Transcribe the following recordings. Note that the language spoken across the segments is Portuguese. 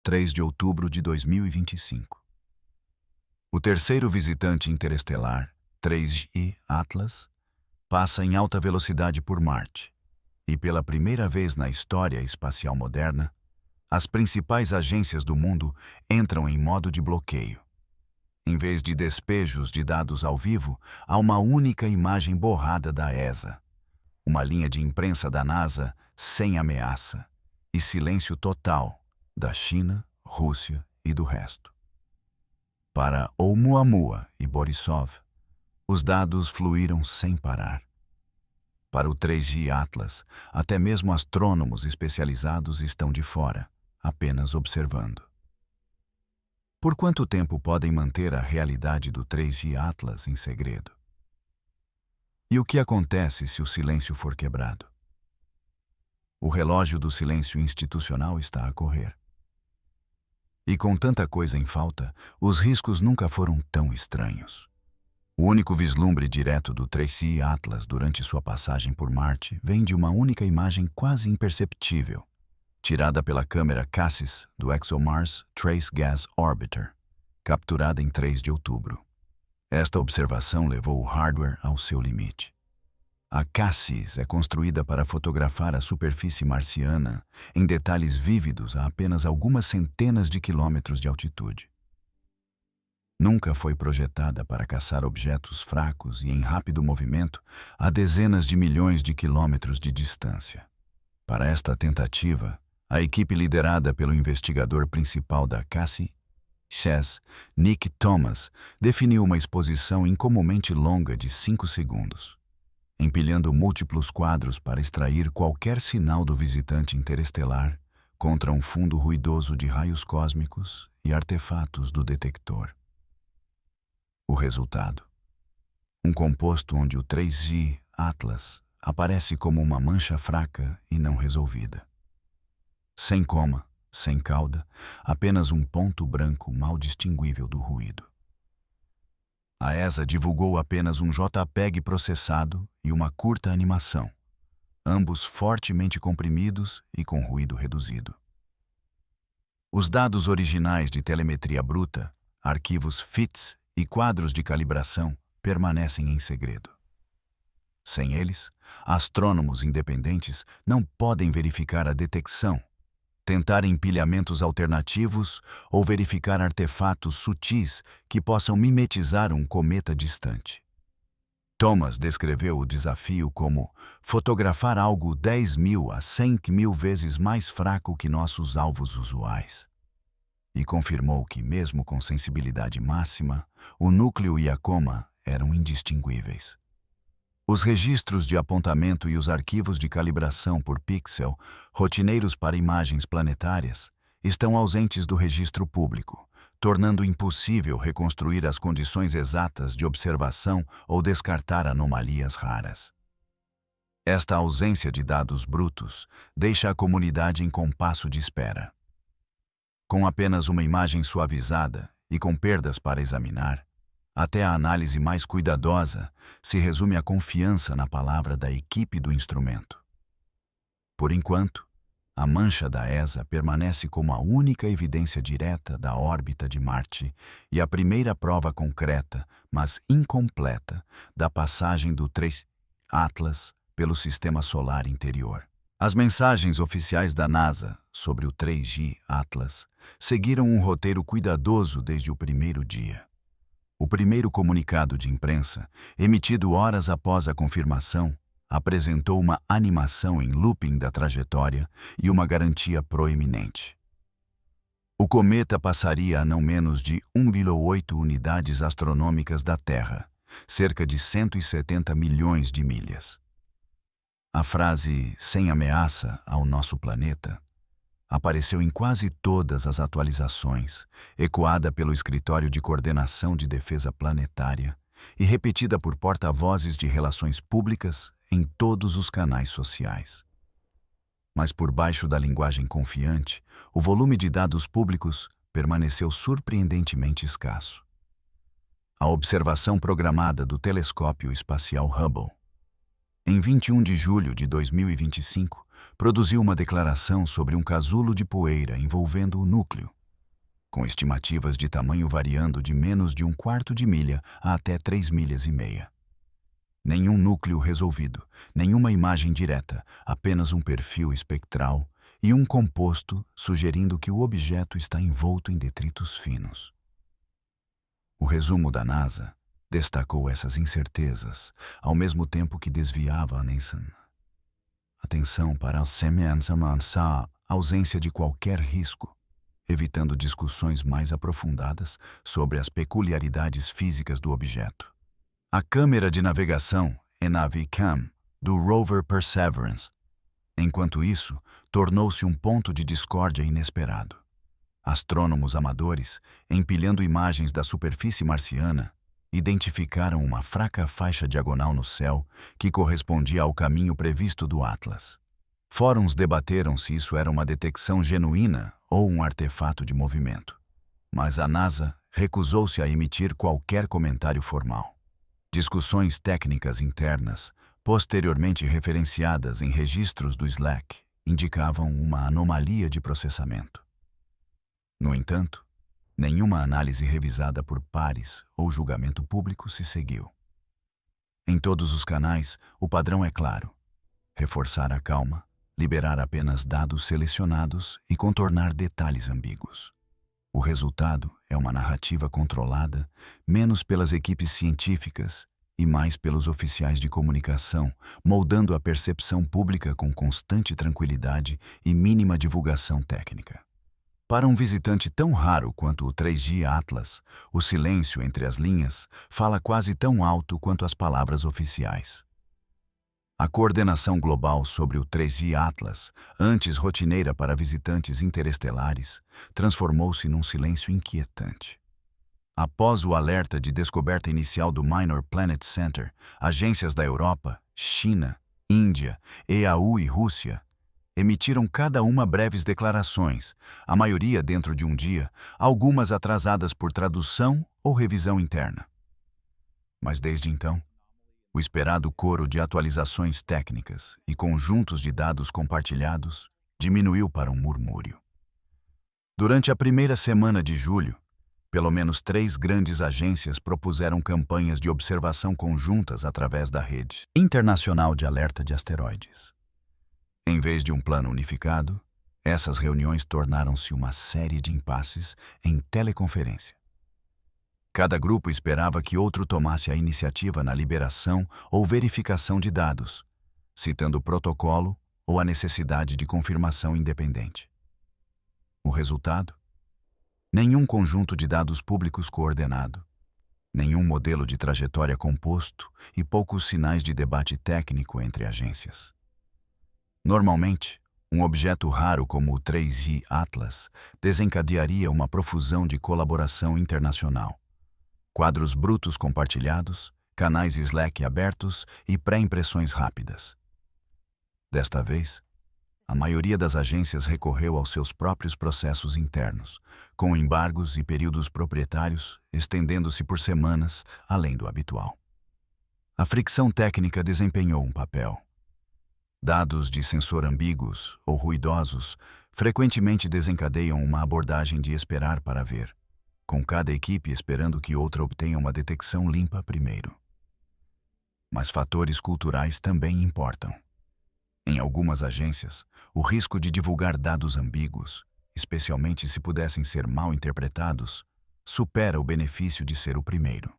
3 de outubro de 2025. O terceiro visitante interestelar, 3G Atlas, passa em alta velocidade por Marte, e pela primeira vez na história espacial moderna, as principais agências do mundo entram em modo de bloqueio. Em vez de despejos de dados ao vivo, há uma única imagem borrada da ESA, uma linha de imprensa da NASA sem ameaça, e silêncio total da China, Rússia e do resto. Para Oumuamua e Borisov, os dados fluíram sem parar. Para o 3G Atlas, até mesmo astrônomos especializados estão de fora, apenas observando. Por quanto tempo podem manter a realidade do 3G Atlas em segredo? E o que acontece se o silêncio for quebrado? O relógio do silêncio institucional está a correr. E com tanta coisa em falta, os riscos nunca foram tão estranhos. O único vislumbre direto do 3G Atlas durante sua passagem por Marte vem de uma única imagem quase imperceptível, tirada pela câmera CASSIS do ExoMars Trace Gas Orbiter, capturada em 3 de outubro. Esta observação levou o hardware ao seu limite. A CASSIS é construída para fotografar a superfície marciana em detalhes vívidos a apenas algumas centenas de quilômetros de altitude. Nunca foi projetada para caçar objetos fracos e em rápido movimento a dezenas de milhões de quilômetros de distância. Para esta tentativa, a equipe liderada pelo investigador principal da CASSIS, Nick Thomas, definiu uma exposição incomumente longa de 5 segundos. Empilhando múltiplos quadros para extrair qualquer sinal do visitante interestelar contra um fundo ruidoso de raios cósmicos e artefatos do detector. O resultado: um composto onde o 3G Atlas aparece como uma mancha fraca e não resolvida. Sem coma, sem cauda, apenas um ponto branco mal distinguível do ruído. A ESA divulgou apenas um JPEG processado e uma curta animação, ambos fortemente comprimidos e com ruído reduzido. Os dados originais de telemetria bruta, arquivos FITS e quadros de calibração permanecem em segredo. Sem eles, astrônomos independentes não podem verificar a detecção, tentar empilhamentos alternativos ou verificar artefatos sutis que possam mimetizar um cometa distante. Thomas descreveu o desafio como fotografar algo 10.000 a 100.000 vezes mais fraco que nossos alvos usuais. E confirmou que, mesmo com sensibilidade máxima, o núcleo e a coma eram indistinguíveis. Os registros de apontamento e os arquivos de calibração por pixel, rotineiros para imagens planetárias, estão ausentes do registro público, tornando impossível reconstruir as condições exatas de observação ou descartar anomalias raras. Esta ausência de dados brutos deixa a comunidade em compasso de espera. Com apenas uma imagem suavizada e com perdas para examinar, até a análise mais cuidadosa se resume à confiança na palavra da equipe do instrumento. Por enquanto, a mancha da ESA permanece como a única evidência direta da órbita de Marte e a primeira prova concreta, mas incompleta, da passagem do 3 Atlas pelo sistema solar interior. As mensagens oficiais da NASA sobre o 3G Atlas seguiram um roteiro cuidadoso desde o primeiro dia. O primeiro comunicado de imprensa, emitido horas após a confirmação, apresentou uma animação em looping da trajetória e uma garantia proeminente. O cometa passaria a não menos de 1,8 unidades astronômicas da Terra, cerca de 170 milhões de milhas. A frase "sem ameaça ao nosso planeta" apareceu em quase todas as atualizações, ecoada pelo Escritório de Coordenação de Defesa Planetária e repetida por porta-vozes de relações públicas em todos os canais sociais. Mas por baixo da linguagem confiante, o volume de dados públicos permaneceu surpreendentemente escasso. A observação programada do Telescópio Espacial Hubble. Em 21 de julho de 2025, produziu uma declaração sobre um casulo de poeira envolvendo o núcleo, com estimativas de tamanho variando de menos de 1/4 de milha a até 3,5 milhas. Nenhum núcleo resolvido, nenhuma imagem direta, apenas um perfil espectral e um composto sugerindo que o objeto está envolto em detritos finos. O resumo da NASA destacou essas incertezas, ao mesmo tempo que desviava a atenção para a ausência de qualquer risco, evitando discussões mais aprofundadas sobre as peculiaridades físicas do objeto. A câmera de navegação, NavCam, do rover Perseverance, enquanto isso, tornou-se um ponto de discórdia inesperado. Astrônomos amadores, empilhando imagens da superfície marciana, identificaram uma fraca faixa diagonal no céu que correspondia ao caminho previsto do Atlas. Fóruns debateram se isso era uma detecção genuína ou um artefato de movimento, mas a NASA recusou-se a emitir qualquer comentário formal. Discussões técnicas internas, posteriormente referenciadas em registros do Slack, indicavam uma anomalia de processamento. No entanto, nenhuma análise revisada por pares ou julgamento público se seguiu. Em todos os canais, o padrão é claro: reforçar a calma, liberar apenas dados selecionados e contornar detalhes ambíguos. O resultado é uma narrativa controlada menos pelas equipes científicas e mais pelos oficiais de comunicação, moldando a percepção pública com constante tranquilidade e mínima divulgação técnica. Para um visitante tão raro quanto o 3G Atlas, o silêncio entre as linhas fala quase tão alto quanto as palavras oficiais. A coordenação global sobre o 3G Atlas, antes rotineira para visitantes interestelares, transformou-se num silêncio inquietante. Após o alerta de descoberta inicial do Minor Planet Center, agências da Europa, China, Índia, EAU e Rússia emitiram cada uma breves declarações, a maioria dentro de um dia, algumas atrasadas por tradução ou revisão interna. Mas desde então, o esperado coro de atualizações técnicas e conjuntos de dados compartilhados diminuiu para um murmúrio. Durante a primeira semana de julho, pelo menos 3 grandes agências propuseram campanhas de observação conjuntas através da Rede Internacional de Alerta de Asteroides. Em vez de um plano unificado, essas reuniões tornaram-se uma série de impasses em teleconferência. Cada grupo esperava que outro tomasse a iniciativa na liberação ou verificação de dados, citando o protocolo ou a necessidade de confirmação independente. O resultado? Nenhum conjunto de dados públicos coordenado, nenhum modelo de trajetória composto e poucos sinais de debate técnico entre agências. Normalmente, um objeto raro como o 3G Atlas desencadearia uma profusão de colaboração internacional. Quadros brutos compartilhados, canais Slack abertos e pré-impressões rápidas. Desta vez, a maioria das agências recorreu aos seus próprios processos internos, com embargos e períodos proprietários estendendo-se por semanas além do habitual. A fricção técnica desempenhou um papel. Dados de sensor ambíguos ou ruidosos frequentemente desencadeiam uma abordagem de esperar para ver, com cada equipe esperando que outra obtenha uma detecção limpa primeiro. Mas fatores culturais também importam. Em algumas agências, o risco de divulgar dados ambíguos, especialmente se pudessem ser mal interpretados, supera o benefício de ser o primeiro.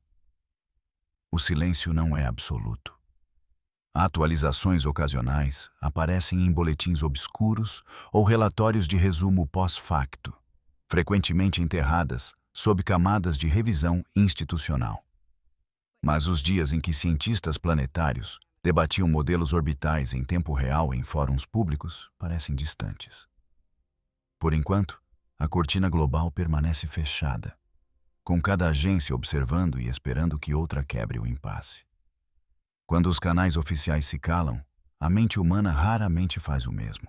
O silêncio não é absoluto. Atualizações ocasionais aparecem em boletins obscuros ou relatórios de resumo pós-facto, frequentemente enterradas sob camadas de revisão institucional. Mas os dias em que cientistas planetários debatiam modelos orbitais em tempo real em fóruns públicos parecem distantes. Por enquanto, a cortina global permanece fechada, com cada agência observando e esperando que outra quebre o impasse. Quando os canais oficiais se calam, a mente humana raramente faz o mesmo.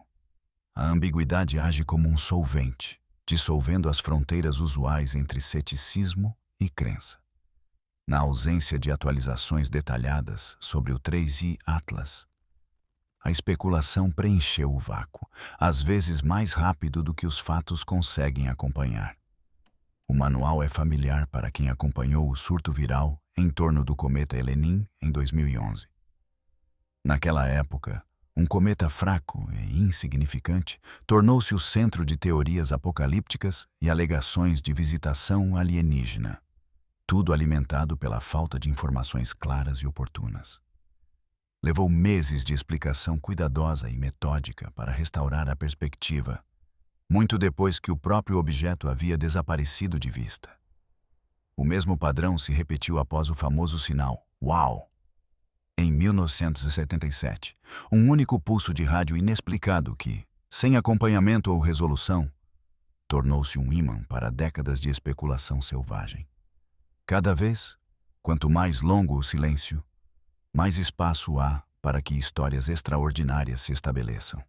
A ambiguidade age como um solvente, dissolvendo as fronteiras usuais entre ceticismo e crença. Na ausência de atualizações detalhadas sobre o 3G Atlas, a especulação preencheu o vácuo, às vezes mais rápido do que os fatos conseguem acompanhar. O manual é familiar para quem acompanhou o surto viral em torno do cometa Elenin em 2011. Naquela época, um cometa fraco e insignificante tornou-se o centro de teorias apocalípticas e alegações de visitação alienígena, tudo alimentado pela falta de informações claras e oportunas. Levou meses de explicação cuidadosa e metódica para restaurar a perspectiva, muito depois que o próprio objeto havia desaparecido de vista. O mesmo padrão se repetiu após o famoso sinal "Uau!" em 1977, um único pulso de rádio inexplicado que, sem acompanhamento ou resolução, tornou-se um ímã para décadas de especulação selvagem. Cada vez, quanto mais longo o silêncio, mais espaço há para que histórias extraordinárias se estabeleçam.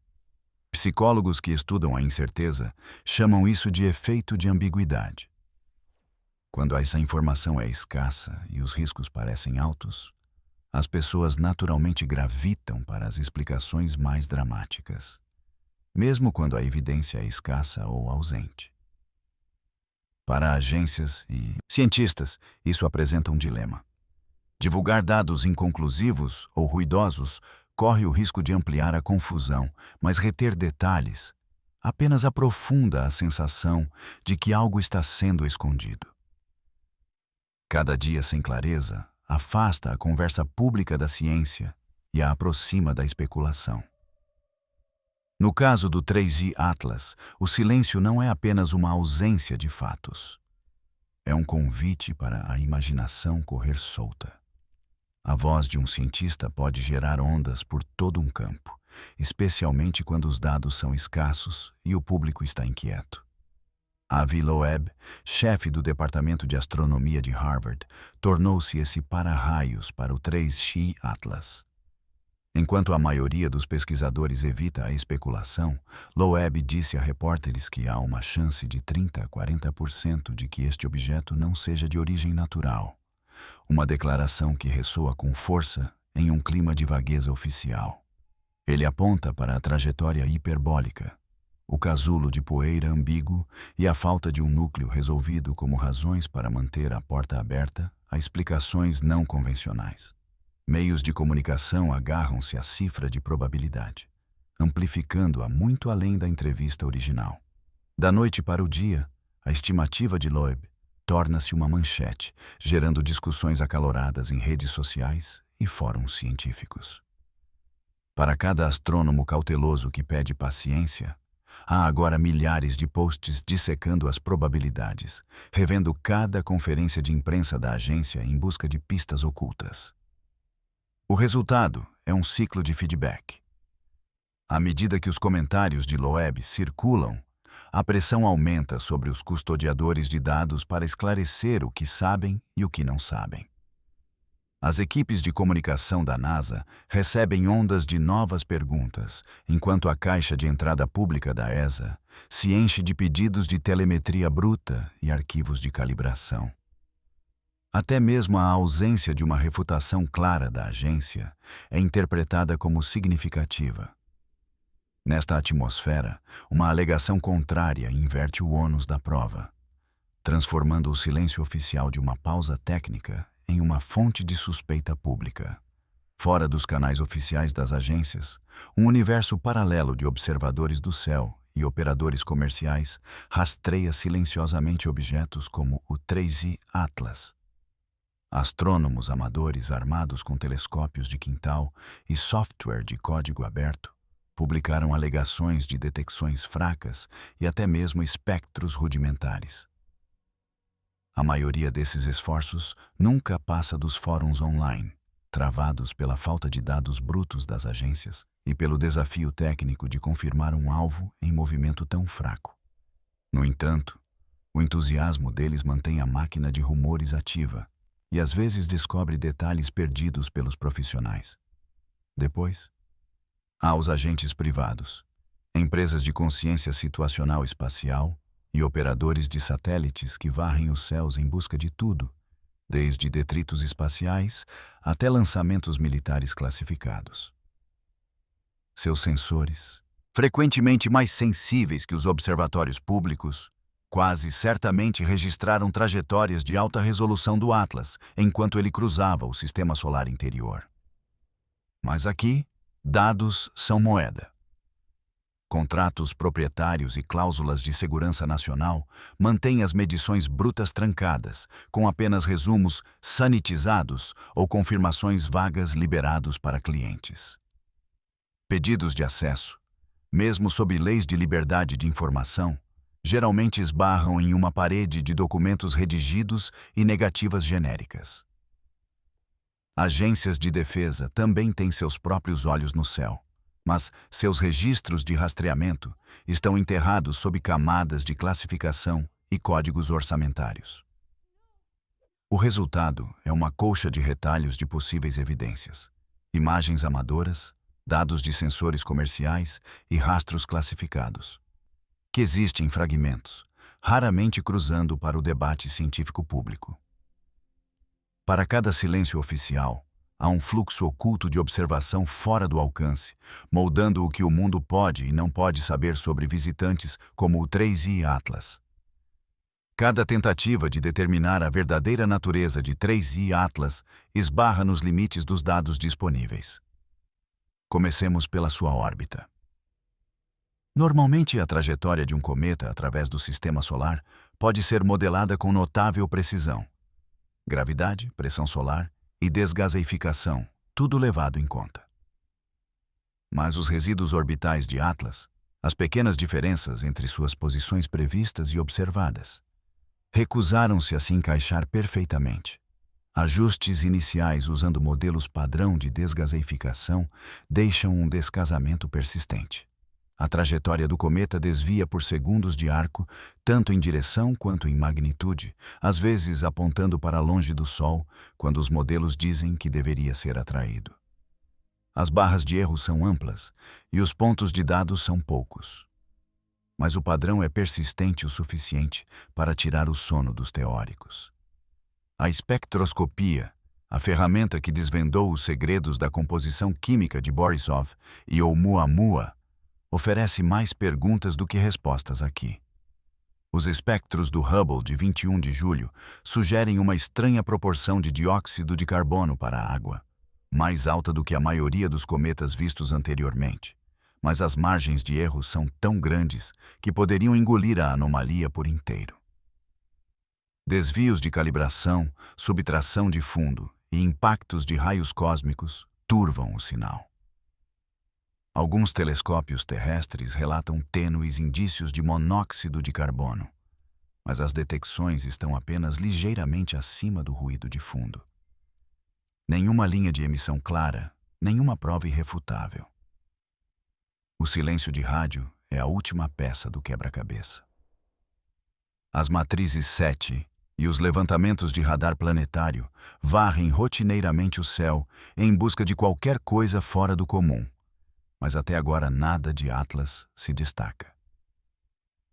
Psicólogos que estudam a incerteza chamam isso de efeito de ambiguidade. Quando essa informação é escassa e os riscos parecem altos, as pessoas naturalmente gravitam para as explicações mais dramáticas, mesmo quando a evidência é escassa ou ausente. Para agências e cientistas, isso apresenta um dilema. Divulgar dados inconclusivos ou ruidosos corre o risco de ampliar a confusão, mas reter detalhes apenas aprofunda a sensação de que algo está sendo escondido. Cada dia sem clareza afasta a conversa pública da ciência e a aproxima da especulação. No caso do 3I Atlas, o silêncio não é apenas uma ausência de fatos. É um convite para a imaginação correr solta. A voz de um cientista pode gerar ondas por todo um campo, especialmente quando os dados são escassos e o público está inquieto. Avi Loeb, chefe do Departamento de Astronomia de Harvard, tornou-se esse para-raios para o 3I Atlas. Enquanto a maioria dos pesquisadores evita a especulação, Loeb disse a repórteres que há uma chance de 30 a 40% de que este objeto não seja de origem natural. Uma declaração que ressoa com força em um clima de vagueza oficial. Ele aponta para a trajetória hiperbólica, o casulo de poeira ambíguo e a falta de um núcleo resolvido como razões para manter a porta aberta a explicações não convencionais. Meios de comunicação agarram-se à cifra de probabilidade, amplificando-a muito além da entrevista original. Da noite para o dia, a estimativa de Loeb torna-se uma manchete, gerando discussões acaloradas em redes sociais e fóruns científicos. Para cada astrônomo cauteloso que pede paciência, há agora milhares de posts dissecando as probabilidades, revendo cada conferência de imprensa da agência em busca de pistas ocultas. O resultado é um ciclo de feedback. À medida que os comentários de Loeb circulam, a pressão aumenta sobre os custodiadores de dados para esclarecer o que sabem e o que não sabem. As equipes de comunicação da NASA recebem ondas de novas perguntas, enquanto a caixa de entrada pública da ESA se enche de pedidos de telemetria bruta e arquivos de calibração. Até mesmo a ausência de uma refutação clara da agência é interpretada como significativa. Nesta atmosfera, uma alegação contrária inverte o ônus da prova, transformando o silêncio oficial de uma pausa técnica em uma fonte de suspeita pública. Fora dos canais oficiais das agências, um universo paralelo de observadores do céu e operadores comerciais rastreia silenciosamente objetos como o 3I Atlas. Astrônomos amadores armados com telescópios de quintal e software de código aberto publicaram alegações de detecções fracas e até mesmo espectros rudimentares. A maioria desses esforços nunca passa dos fóruns online, travados pela falta de dados brutos das agências e pelo desafio técnico de confirmar um alvo em movimento tão fraco. No entanto, o entusiasmo deles mantém a máquina de rumores ativa e às vezes descobre detalhes perdidos pelos profissionais. Depois, há os agentes privados, empresas de consciência situacional espacial e operadores de satélites que varrem os céus em busca de tudo, desde detritos espaciais até lançamentos militares classificados. seus sensores, frequentemente mais sensíveis que os observatórios públicos, quase certamente registraram trajetórias de alta resolução do Atlas enquanto ele cruzava o sistema solar interior. Mas aqui, dados são moeda. Contratos proprietários e cláusulas de segurança nacional mantêm as medições brutas trancadas, com apenas resumos sanitizados ou confirmações vagas liberados para clientes. Pedidos de acesso, mesmo sob leis de liberdade de informação, geralmente esbarram em uma parede de documentos redigidos e negativas genéricas. Agências de defesa também têm seus próprios olhos no céu, mas seus registros de rastreamento estão enterrados sob camadas de classificação e códigos orçamentários. O resultado é uma colcha de retalhos de possíveis evidências, imagens amadoras, dados de sensores comerciais e rastros classificados, que existem em fragmentos, raramente cruzando para o debate científico público. Para cada silêncio oficial, há um fluxo oculto de observação fora do alcance, moldando o que o mundo pode e não pode saber sobre visitantes como o 3I Atlas. Cada tentativa de determinar a verdadeira natureza de 3I Atlas esbarra nos limites dos dados disponíveis. Comecemos pela sua órbita. Normalmente, a trajetória de um cometa através do sistema solar pode ser modelada com notável precisão. Gravidade, pressão solar e desgaseificação, tudo levado em conta. Mas os resíduos orbitais de Atlas, as pequenas diferenças entre suas posições previstas e observadas, recusaram-se a se encaixar perfeitamente. Ajustes iniciais usando modelos padrão de desgaseificação deixam um descasamento persistente. A trajetória do cometa desvia por segundos de arco, tanto em direção quanto em magnitude, às vezes apontando para longe do Sol, quando os modelos dizem que deveria ser atraído. As barras de erro são amplas e os pontos de dados são poucos. Mas o padrão é persistente o suficiente para tirar o sono dos teóricos. A espectroscopia, a ferramenta que desvendou os segredos da composição química de Borisov e Oumuamua, oferece mais perguntas do que respostas aqui. Os espectros do Hubble de 21 de julho sugerem uma estranha proporção de dióxido de carbono para a água, mais alta do que a maioria dos cometas vistos anteriormente, mas as margens de erro são tão grandes que poderiam engolir a anomalia por inteiro. Desvios de calibração, subtração de fundo e impactos de raios cósmicos turvam o sinal. Alguns telescópios terrestres relatam tênues indícios de monóxido de carbono, mas as detecções estão apenas ligeiramente acima do ruído de fundo. Nenhuma linha de emissão clara, nenhuma prova irrefutável. O silêncio de rádio é a última peça do quebra-cabeça. As matrizes SETI e os levantamentos de radar planetário varrem rotineiramente o céu em busca de qualquer coisa fora do comum. Mas até agora nada de Atlas se destaca.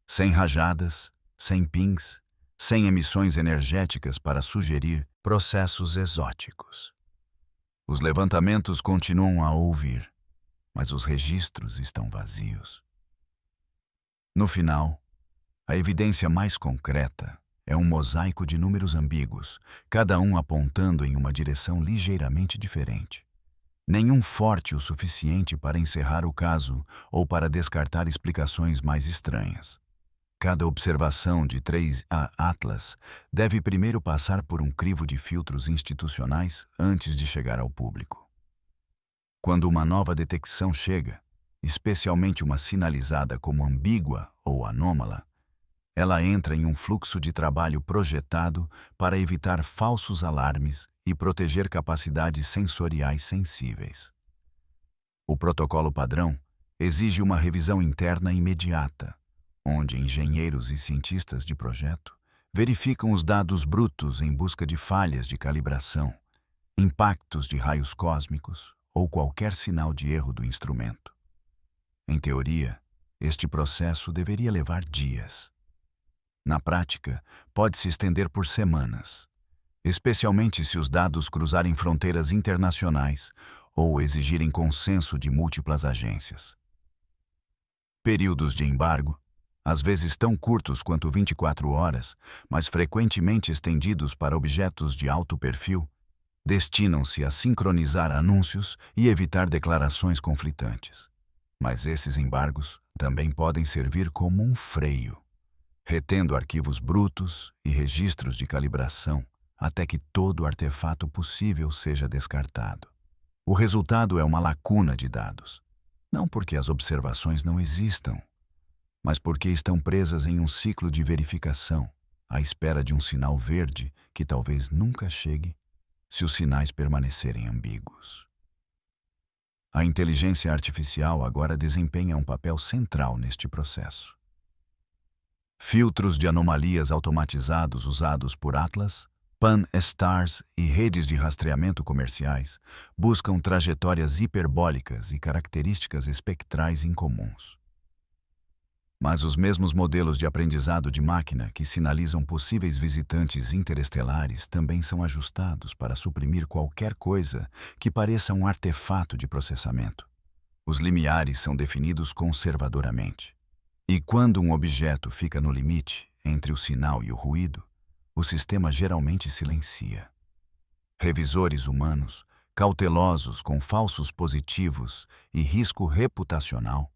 Sem rajadas, sem pings, sem emissões energéticas para sugerir processos exóticos. Os levantamentos continuam a ouvir, mas os registros estão vazios. No final, a evidência mais concreta é um mosaico de números ambíguos, cada um apontando em uma direção ligeiramente diferente. Nenhum forte o suficiente para encerrar o caso ou para descartar explicações mais estranhas. Cada observação de 3A Atlas deve primeiro passar por um crivo de filtros institucionais antes de chegar ao público. Quando uma nova detecção chega, especialmente uma sinalizada como ambígua ou anômala, ela entra em um fluxo de trabalho projetado para evitar falsos alarmes e proteger capacidades sensoriais sensíveis. O protocolo padrão exige uma revisão interna imediata, onde engenheiros e cientistas de projeto verificam os dados brutos em busca de falhas de calibração, impactos de raios cósmicos ou qualquer sinal de erro do instrumento. Em teoria, este processo deveria levar dias. Na prática, pode se estender por semanas, especialmente se os dados cruzarem fronteiras internacionais ou exigirem consenso de múltiplas agências. Períodos de embargo, às vezes tão curtos quanto 24 horas, mas frequentemente estendidos para objetos de alto perfil, destinam-se a sincronizar anúncios e evitar declarações conflitantes. Mas esses embargos também podem servir como um freio, retendo arquivos brutos e registros de calibração até que todo artefato possível seja descartado. O resultado é uma lacuna de dados, não porque as observações não existam, mas porque estão presas em um ciclo de verificação, à espera de um sinal verde que talvez nunca chegue se os sinais permanecerem ambíguos. A inteligência artificial agora desempenha um papel central neste processo. Filtros de anomalias automatizados usados por Atlas, Pan-STARS e redes de rastreamento comerciais buscam trajetórias hiperbólicas e características espectrais incomuns. Mas os mesmos modelos de aprendizado de máquina que sinalizam possíveis visitantes interestelares também são ajustados para suprimir qualquer coisa que pareça um artefato de processamento. Os limiares são definidos conservadoramente. E quando um objeto fica no limite entre o sinal e o ruído, o sistema geralmente silencia. Revisores humanos, cautelosos com falsos positivos e risco reputacional,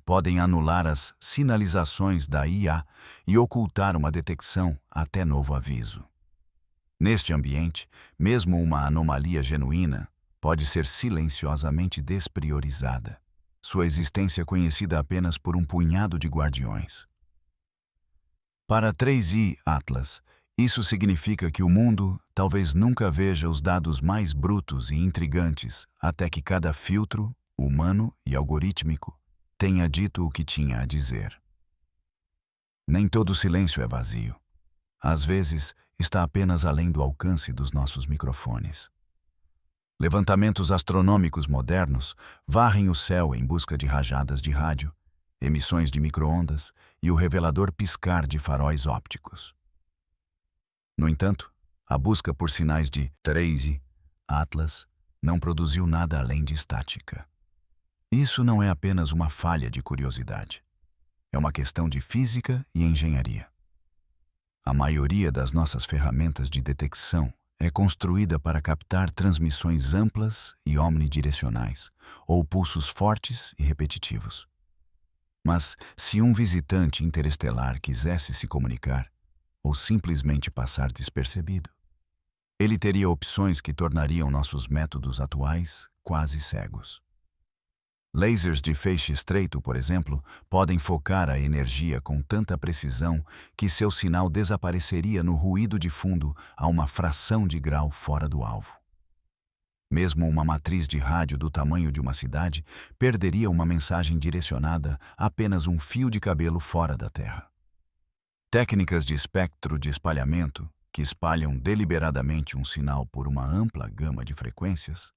podem anular as sinalizações da IA e ocultar uma detecção até novo aviso. Neste ambiente, mesmo uma anomalia genuína pode ser silenciosamente despriorizada, sua existência conhecida apenas por um punhado de guardiões. Para 3i Atlas, isso significa que o mundo talvez nunca veja os dados mais brutos e intrigantes até que cada filtro, humano e algorítmico, tenha dito o que tinha a dizer. Nem todo silêncio é vazio. Às vezes, está apenas além do alcance dos nossos microfones. Levantamentos astronômicos modernos varrem o céu em busca de rajadas de rádio, emissões de micro-ondas e o revelador piscar de faróis ópticos. No entanto, a busca por sinais de 3i Atlas não produziu nada além de estática. Isso não é apenas uma falha de curiosidade. É uma questão de física e engenharia. A maioria das nossas ferramentas de detecção é construída para captar transmissões amplas e omnidirecionais, ou pulsos fortes e repetitivos. Mas se um visitante interestelar quisesse se comunicar, ou simplesmente passar despercebido, ele teria opções que tornariam nossos métodos atuais quase cegos. Lasers de feixe estreito, por exemplo, podem focar a energia com tanta precisão que seu sinal desapareceria no ruído de fundo a uma fração de grau fora do alvo. Mesmo uma matriz de rádio do tamanho de uma cidade perderia uma mensagem direcionada a apenas um fio de cabelo fora da Terra. Técnicas de espectro de espalhamento, que espalham deliberadamente um sinal por uma ampla gama de frequências,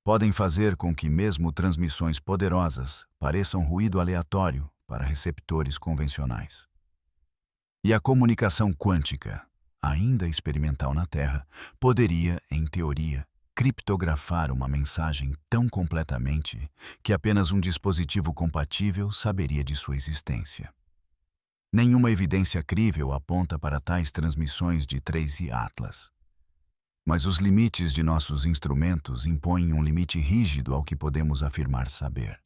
podem fazer com que mesmo transmissões poderosas pareçam ruído aleatório para receptores convencionais. E a comunicação quântica, ainda experimental na Terra, poderia, em teoria, criptografar uma mensagem tão completamente que apenas um dispositivo compatível saberia de sua existência. Nenhuma evidência crível aponta para tais transmissões de 3i Atlas. Mas os limites de nossos instrumentos impõem um limite rígido ao que podemos afirmar saber.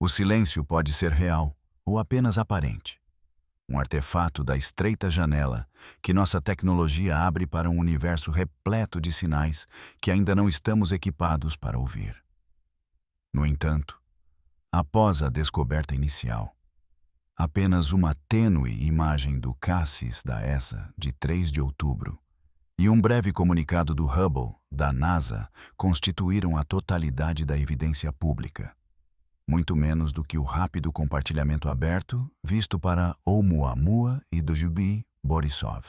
O silêncio pode ser real ou apenas aparente. Um artefato da estreita janela que nossa tecnologia abre para um universo repleto de sinais que ainda não estamos equipados para ouvir. No entanto, após a descoberta inicial, apenas uma tênue imagem do Cassis da ESA de 3 de outubro e um breve comunicado do Hubble, da NASA, constituíram a totalidade da evidência pública, muito menos do que o rápido compartilhamento aberto visto para Oumuamua e Dujubí Borisov.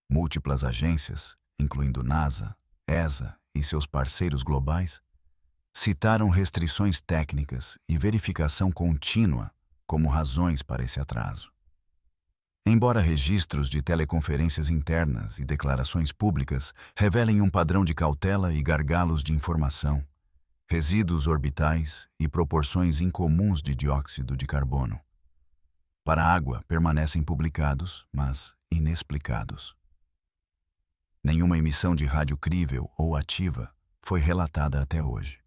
Múltiplas agências, incluindo NASA, ESA e seus parceiros globais, citaram restrições técnicas e verificação contínua como razões para esse atraso. Embora registros de teleconferências internas e declarações públicas revelem um padrão de cautela e gargalos de informação, resíduos orbitais e proporções incomuns de dióxido de carbono. Para a água, permanecem publicados, mas inexplicados. Nenhuma emissão de rádio crível ou ativa foi relatada até hoje.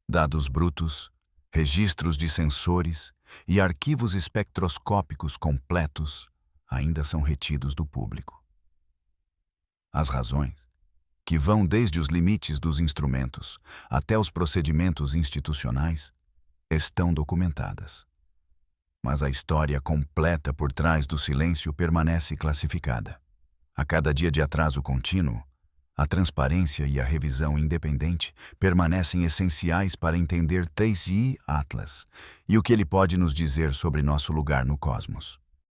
Dados brutos, registros de sensores e arquivos espectroscópicos completos ainda são retidos do público. As razões, que vão desde os limites dos instrumentos até os procedimentos institucionais, estão documentadas. Mas a história completa por trás do silêncio permanece classificada. A cada dia de atraso contínuo, a transparência e a revisão independente permanecem essenciais para entender 3i Atlas e o que ele pode nos dizer sobre nosso lugar no cosmos.